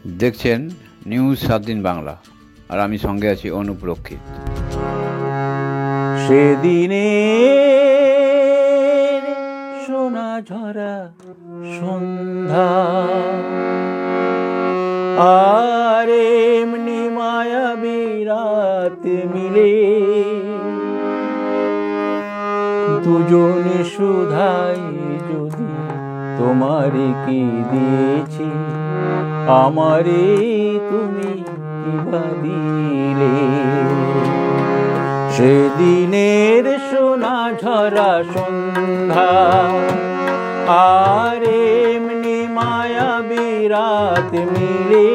দেখছেন নিউজ 7 দিন বাংলা, আর আমি সঙ্গে আছি অনুপ রক্ষিত। সেদিনে সোনা ঝরা সন্ধ্যা আর এমনি মায়াবী রাত মিলে দুজনে শুধাই যদি তোমারে কি দিয়েছি, আমারে তুমি কি বা দিলে। সেদিনের সোনা ঝরা সন্ধ্যা আর এমনি মায়াবী রাত মিলে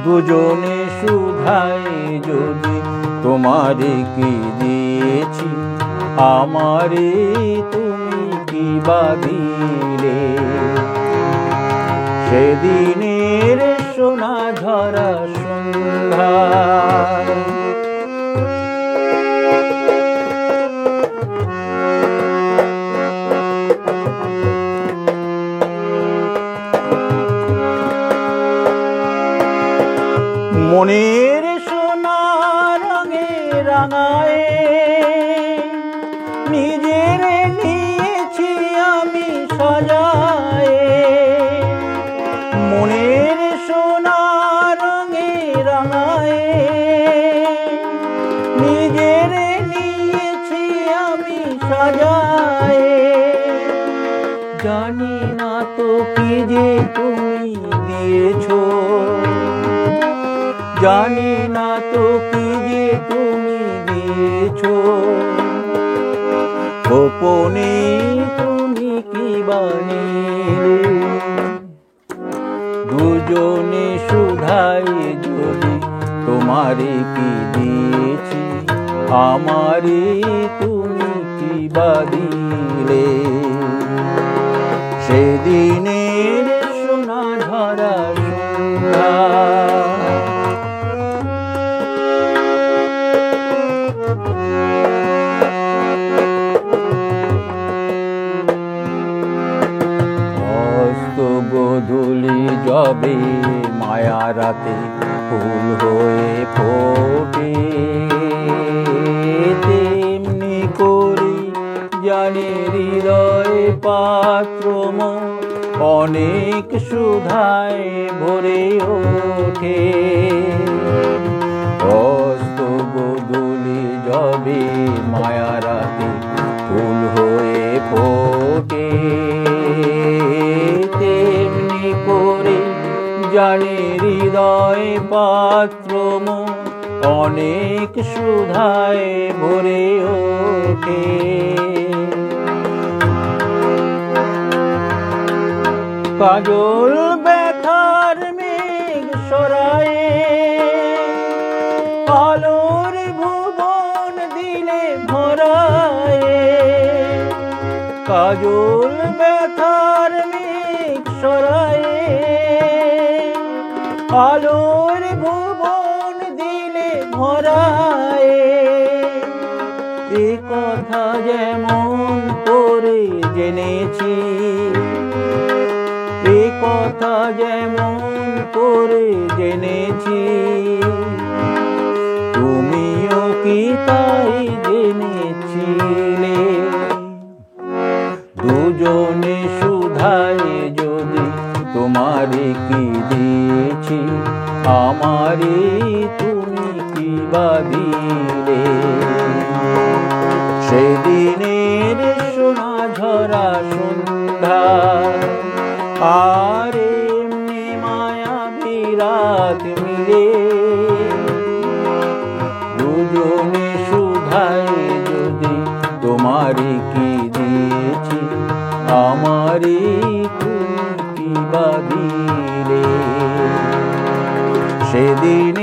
দুজনে শুধাই যদি তোমারে কি দিয়েছি, আমারে তুমি কি বা দিলে। সেদিনের সোনা ঝরা সন্ধ্যা মনের সোনা রঙে রাঙায় নিজের নিয়েছি আমি সাজায়। মনের সোনা রঙে রাঙায় নিজের নিয়েছি আমি সাজায়। জানি না তো কি যে তুমি দিয়েছো, জানি না তো কি যে তুমি দিয়েছো, গোপনে তুমি কি বানিলে। দুজনে শুধাই যদি তোমারে কি দিয়েছি, আমারে তুমি কি বা দিলে। সেদিনের সোনা ঝরা সন্ধ্যা গোধূলি যবে মায়া রাতে ফুল হয়ে ফোটে, তেমনি করে জানি হৃদয় পাত্র অনেক সুধায় ভরে ওঠে। অস্ত গোধূলি যবে মায়া রাতে ফুল হয়ে ফোটে, তেমনি করে জানি হৃদয় পাত্র অনেক সুধায় ভরে ওঠে। কাজল ব্যথার মেঘ সরায়ে আলোর ভুবন দিলে ভরায়ে। কাজল ব্যথার মেঘ সরায়ে আলোর ভুবন দিলে ভরায়ে। এ কথা যেমন করে জেনেছি, এ কথা যেমন করে জেনেছি, তুমিও কি তাই জেনেছিলে। দুজনে শুধাই যদি তোমারে কি দিয়েছি, আমারে তুমি কি বা দিলে। সেদিনের সোনা ঝরা সন্ধ্যা আর এমনি মায়াবী রাত মিলে দুজনে শুধাই যদি তোমারে কি দিয়েছি, আমারে তুমি কি বা দিলে। সেদিন